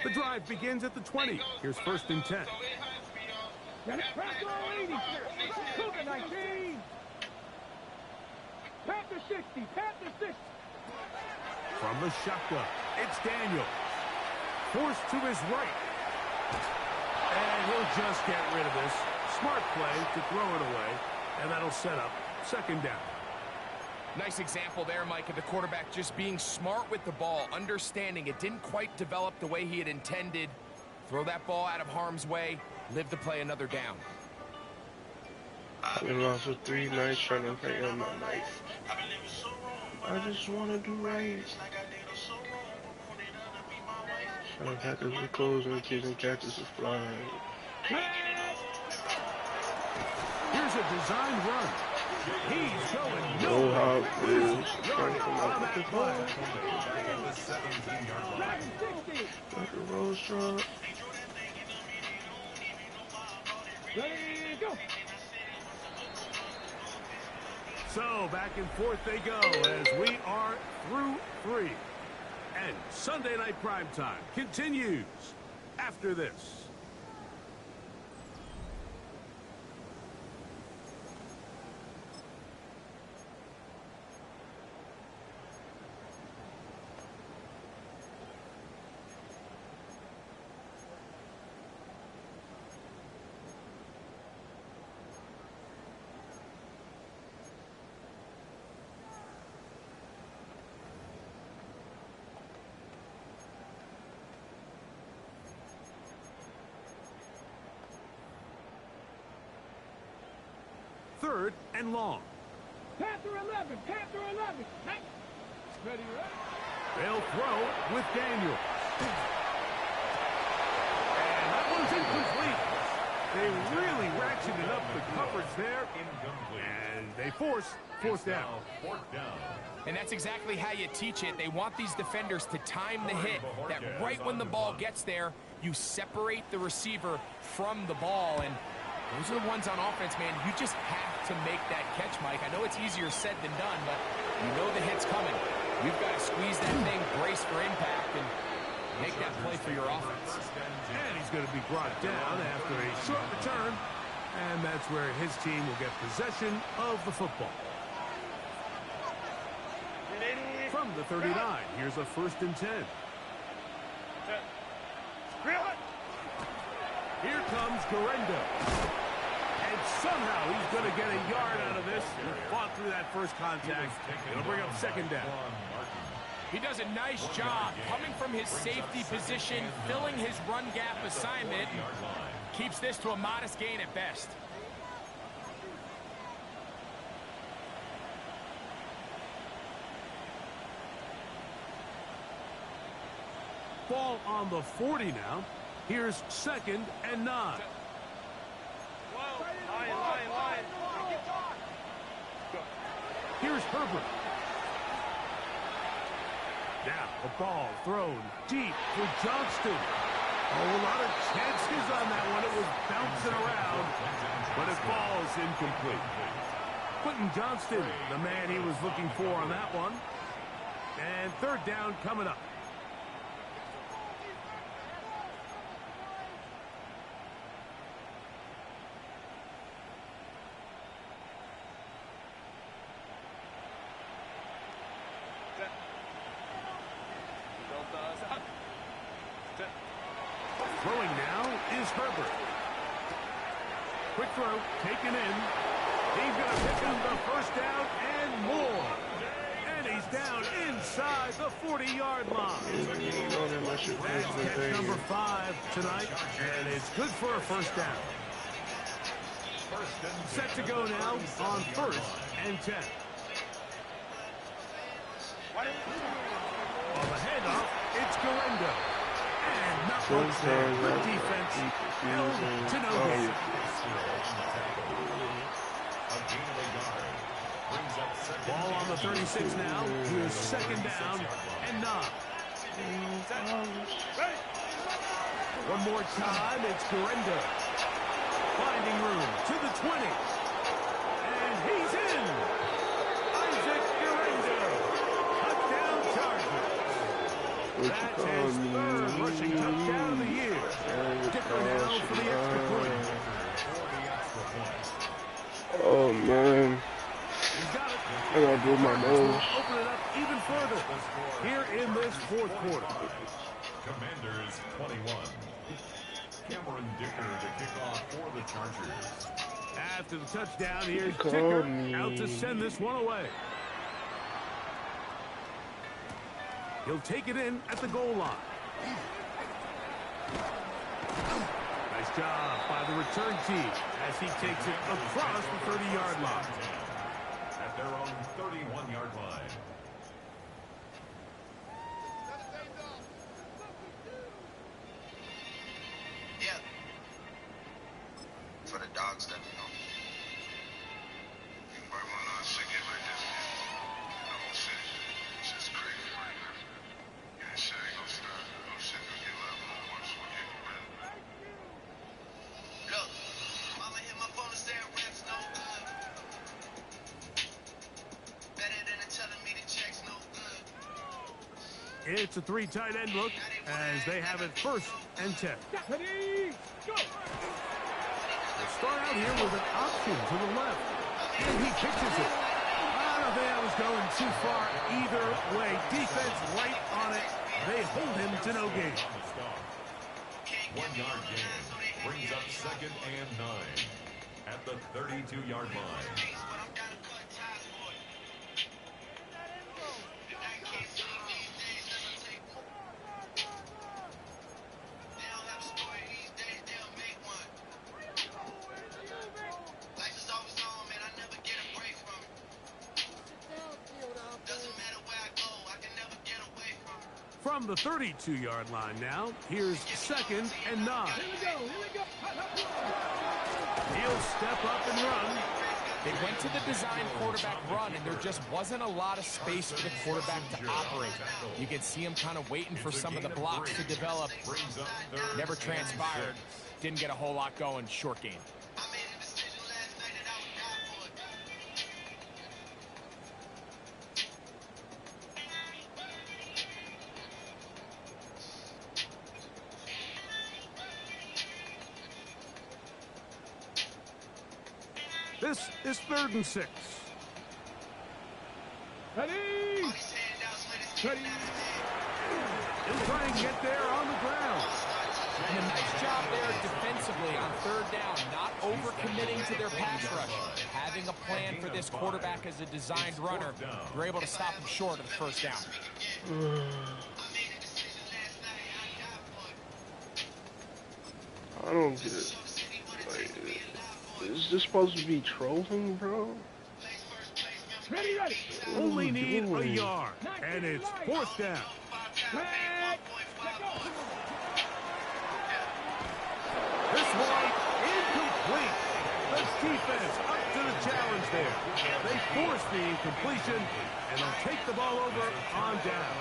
The drive begins at the 20. Here's 1st and 10. Got it. Panther 80. Cougar 19. Panther 60. Panther 60. From the shotgun, it's Daniel. Forced to his right. And he'll just get rid of this. Smart play to throw it away. And that'll set up 2nd down. Nice example there, Mike, of the quarterback just being smart with the ball, understanding it didn't quite develop the way he had intended. Throw that ball out of harm's way, live to play another down. I've been lost for 3 nights trying to figure out my life. I just want to do right. Trying to pack up the clothes and the kids and cactus are flying. Here's a design run. He's going No nowhere. how it is. Trying to come On out that with the play. ball. Like a rose drop. Ready, go. So back and forth they go as we are through 3. And Sunday Night Primetime continues after this. Third and long. Panther 11. Panther 11. Ready, ready. They'll throw with Daniel. And that one's incomplete. They really ratcheted up the coverage there. And they force 4th down. 4th down. And that's exactly how you teach it. They want these defenders to time the hit, that right when the ball gets there, you separate the receiver from the ball. And those are the ones on offense, man. You just have to make that catch, Mike. I know it's easier said than done, but you know the hit's coming. You've got to squeeze that thing, brace for impact, and make that play for your offense. And he's going to be brought down after a short return. And that's where his team will get possession of the football. From the 39, here's a 1st and 10. Here comes Garendo. And somehow he's going to get a yard out of this. He fought through that first contact. It'll bring up 2nd down. He does a nice job coming from his safety position, filling his run gap assignment. Keeps this to a modest gain at best. Ball on the 40 now. Here's 2nd and 9. Here's Herbert. Now the ball thrown deep for Johnston. Oh, a lot of chances on that one. It was bouncing around, but it falls incomplete. Quentin Johnston, the man he was looking for on that one. And 3rd down coming up. Throwing now is Herbert. Quick throw, taken in. He's going to pick up the 1st down and more. And he's down inside the 40-yard line. That's catch number 5 tonight, and it's good for a 1st down. Set to go now on 1st and 10. On the handoff, it's Garendo. And not much there. Good defense. Held to no gain. Ball on the 36 now. Here's 2nd down and 9. One more time. It's Garendo. Finding room to the 20. And he's in. Isaac Garendo. Touchdown Chargers. That's his 3rd rushing touchdown of the year. Dipper now for the extra point. Oh, man. I gotta blow my nose. Open it up even further here in this 4th quarter. Commanders 21. Cameron Dicker to kick off for the Chargers. After the touchdown, here's Dicker out to send this one away. He'll take it in at the goal line. Nice job by the return team as he takes it across the 30-yard line. At their own 31-yard line. Yeah. For the dogs that you know. You might want to shit get like this, man. I won't say it's just crazy right now. You ain't shit ain't gonna stop. No shit gonna get a lot more worse when you go back. Look, mama hit my phone and said raps no good. Better than telling me the checks no good. It's a 3 tight end look as they have it 1st and 10. Ready, go! They'll start out here with an option to the left. And he pitches it. I don't think that was going too far either way. Defense right on it. They hold him to no gain. 1-yard gain brings up 2nd and 9 at the 32-yard line. From the 32-yard line now, here's 2nd and 9. He'll step up and run. They went to the design quarterback run, and there just wasn't a lot of space for the quarterback to operate. You could see him kind of waiting for some of the blocks to develop. Never transpired. Didn't get a whole lot going. Short game. This is 3rd and 6. Ready? Ready? He'll try and get there on the ground. And a nice job there defensively on 3rd down, not overcommitting to their pass rush. Having a plan for this quarterback as a designed runner, they're able to stop him short of the 1st down. I don't get it. Like, is this supposed to be trolling, bro? Ready, ready. Only need a yard, and it's 4th down. Red. Let go. This one incomplete. The defense up to the challenge there. They force the incompletion, and they'll take the ball over on down.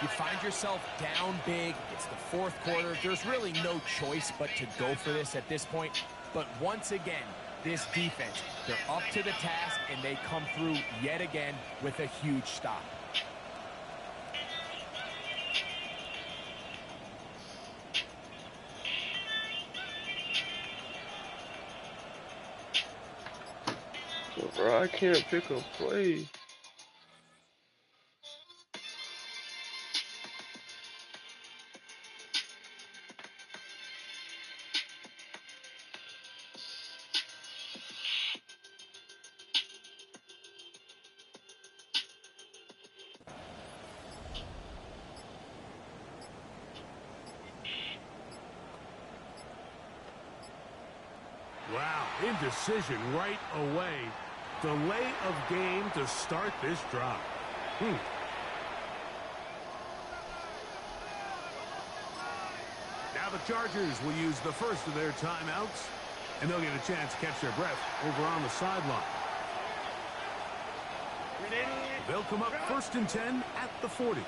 You find yourself down big. It's the 4th quarter. There's really no choice but to go for this at this point. But once again, this defense, they're up to the task, and they come through yet again with a huge stop. Bro, I can't pick a play. Wow, indecision right away. Delay of game to start this drive. Now the Chargers will use the first of their timeouts, and they'll get a chance to catch their breath over on the sideline. They'll come up 1st and 10 at the 40.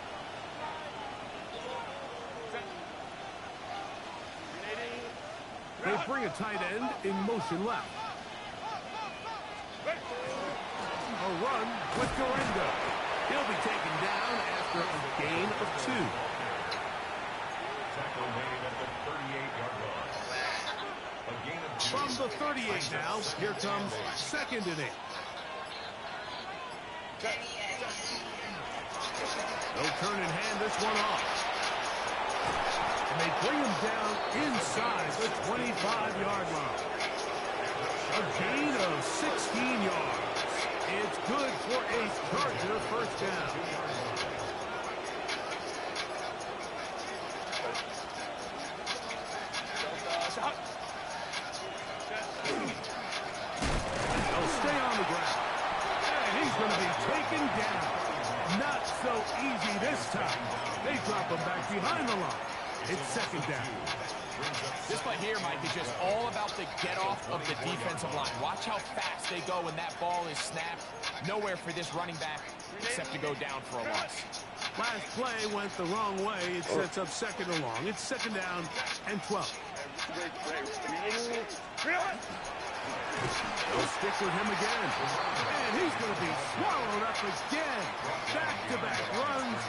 They bring a tight end in motion left. A run with Gorendo. He'll be taken down after a gain of 2. Tackle made at the 38-yard line. A gain of 2. From the 38 now, here comes 2nd and 8. They'll turn and hand this one off. And they bring him down inside the 25-yard line. A gain of 16 yards. It's good for a Charger 1st down. They'll stay on the ground. And he's going to be taken down. Not so easy this time. They drop him back behind the line. It's 2nd down. This play here, Mike, is just all about the get-off of the defensive line. Watch how fast they go when that ball is snapped. Nowhere for this running back except to go down for a loss. Last play went the wrong way. It sets up 2nd and long. It's 2nd down and 12. They'll stick with him again. And he's going to be swallowed up again. Back-to-back runs.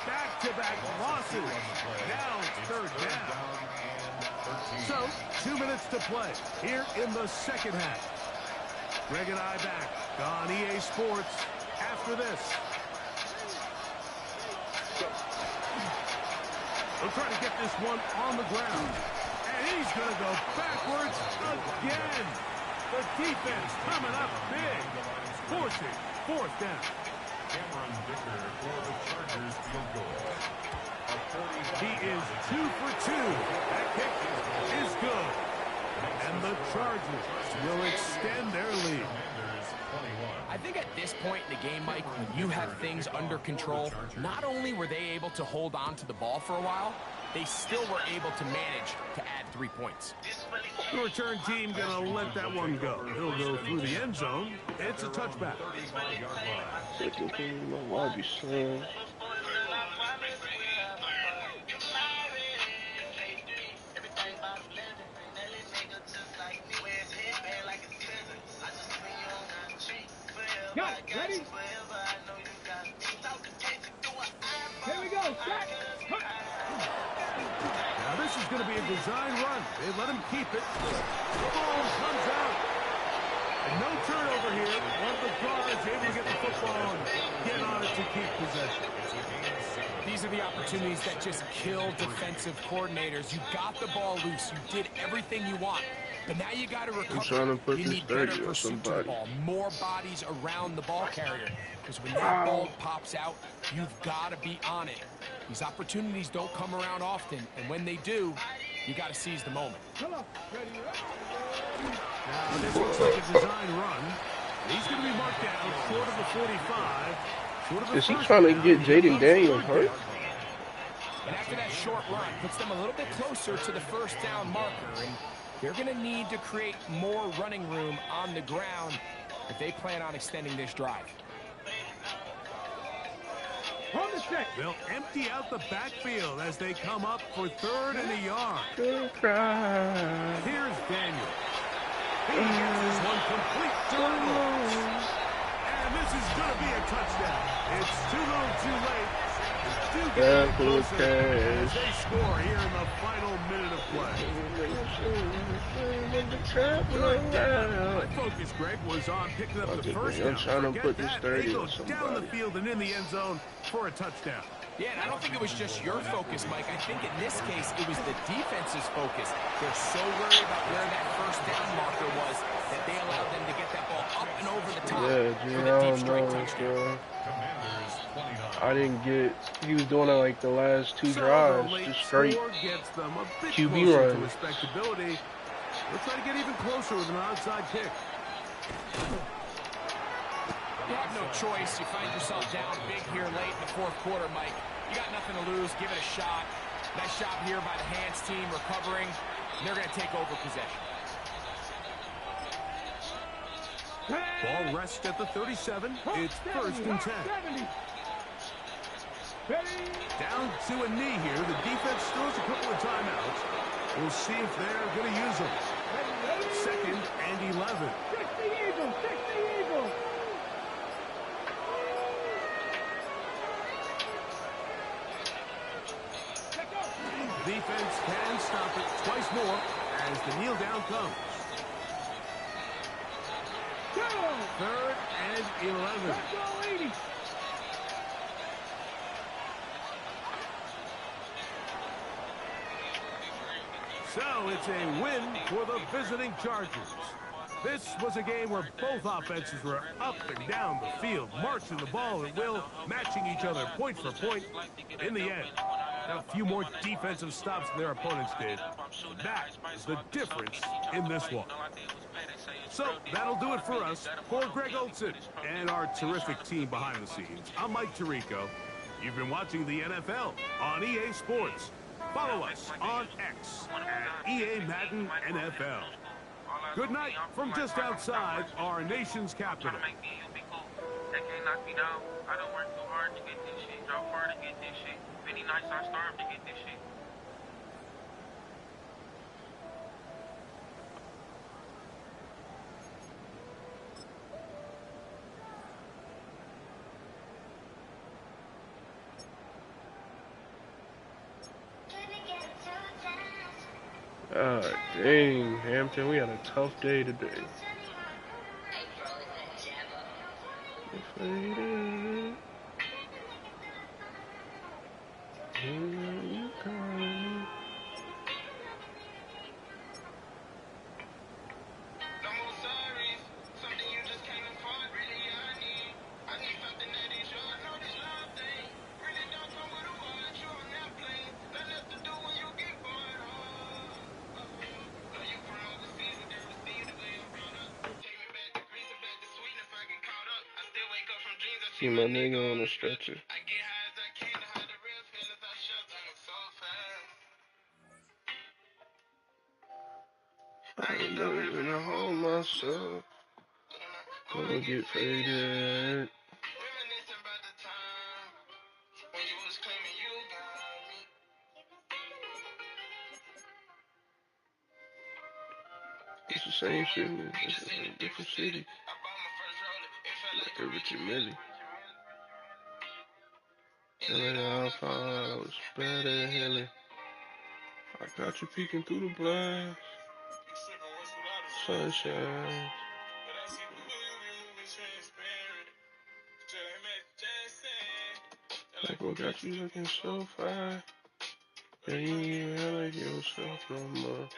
Back-to-back losses. Now it's 3rd down. So, 2 minutes to play here in the 2nd half. Greg and I back on EA Sports after this. They'll try to get this one on the ground. And he's going to go backwards again. The defense coming up big. Forcing 4th down. Cameron Dicker for the Chargers field goal. He is 2 for 2. That kick is good. And the Chargers will extend their lead. I think at this point in the game, Mike, when you have things under control, not only were they able to hold on to the ball for a while, they still were able to manage to add 3 points. The return team going to let that one go. He'll go through the end zone. It's a touchback. 2nd thing, my lobby, son. Go. Ready? Here we go. Set. Now this is going to be a design run. They let him keep it. The ball comes out. And no turnover here. One of the guards able to get the football and get on it to keep possession. These are the opportunities that just kill defensive coordinators. You got the ball loose. You did everything you want. But now you got to recover. I'm trying to put You this need better 30 on pursuit to the somebody. ball. More bodies around the ball carrier. Because when that ball pops out, you've got to be on it. These opportunities don't come around often. And when they do, you got to seize the moment. Now, this looks like a design run. He's going to be marked down short of the 45. Short of the Is he first trying to down. get Here Jaden comes Daniels third hurt? down. And after that short run, puts them a little bit closer to the first down marker. And they're going to need to create more running room on the ground if they plan on extending this drive. They'll empty out the backfield as they come up for 3rd and a yard. Good cry. Here's Daniel. He gets this one complete to Reynolds. And this is going to be a touchdown. It's too little too late. They do get a little closer as they score here in the final minute of play. My focus, Greg, was on picking up the first down. I'm trying to put this Forget 30 that. They on go somebody. down the field and in the end zone for a touchdown. Yeah, and I don't think it was just your focus, Mike. I think in this case, it was the defense's focus. They're so worried about where that first down marker was that they allowed them to get that ball up and over the top Yeah, for G, the I deep don't straight know, touchdown. bro. I didn't get. He was doing it like the last 2 So drives, the late just straight score gets them a bit QB closer to runs. respectability. They'll try to get even closer with an onside kick. You have no choice. You find yourself down big here late in the 4th quarter, Mike. You got nothing to lose. Give it a shot. Nice job here by the hands team recovering. They're going to take over possession. Ball rests at the 37. It's 1st and 10. Down to a knee here. The defense throws a couple of timeouts. We'll see if they're going to use them. 2nd and 11. Defense can stop it twice more as the kneel down comes. 3rd and 11. So it's a win for the visiting Chargers. This was a game where both offenses were up and down the field, marching the ball at will, matching each other point for point. In the end, a few more defensive stops than their opponents did. That is the difference in this one. So that'll do it for us. For Greg Olson and our terrific team behind the scenes, I'm Mike Tirico. You've been watching the NFL on EA Sports. Follow us on X at EA Madden NFL. Good night from just outside our nation's capital. They can't knock me down. I don't work too hard to get this shit. Drop hard to get this shit. Many nights I starved to get this shit. Dang, Hampton, we had a tough day today. Faded. Here you come. No more sorries. Something you just can't afford. Really, I need something that is yours. Know this love thing. Really don't come with a watch. You on that plane. Nothing else to do when you get bored. Know you from overseas and they receive the way I'm brought up. Take me back to Greece and back to Sweden if I get caught up. I still wake up from dreams. I See my nigga on the stretcher. I get high as I can to hide the real feelings I shut them so fast. I ain't never even hold myself. Gonna get faded. Reminiscing about the time when you was claiming you got me. It's the same shit. It's just in a different city. I bought my first roller. It felt like Like a Richie Millie. And then I found out I was bad at Hilly. I got you peeking through the glass. Sunshine. Like, what got you looking so fine? Yeah, you ain't even have like yourself no more.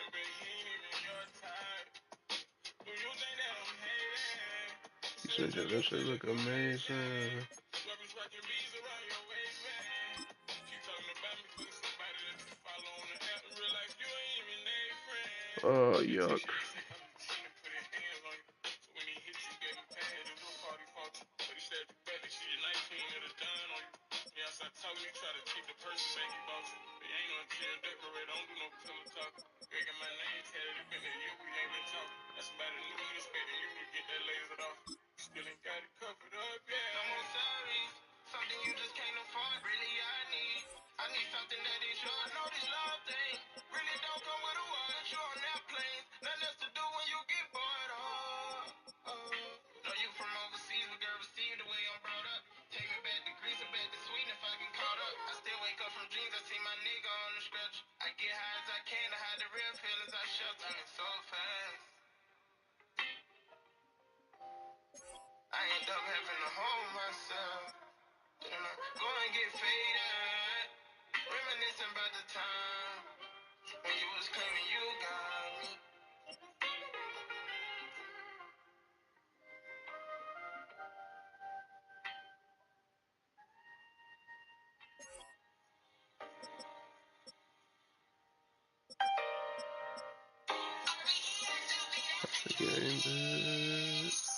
You said that shit look amazing. Oh, yuck. Something you just can't afford, really I need. I need something that is yours. Know this love thing really don't come with a watch. You on that plane, nothing else to do when you get bored. Know you from overseas, but girl, receive the way I'm brought up. Take me back to Greece and back to Sweden if I get caught up. I still wake up from dreams, I see my nigga on the stretch. I get high as I can to hide the real feelings I shut. Turning so fast. I end up having to hold myself. Go and get faded. Reminiscing about the time when you was claiming you got me. That's the game, dude.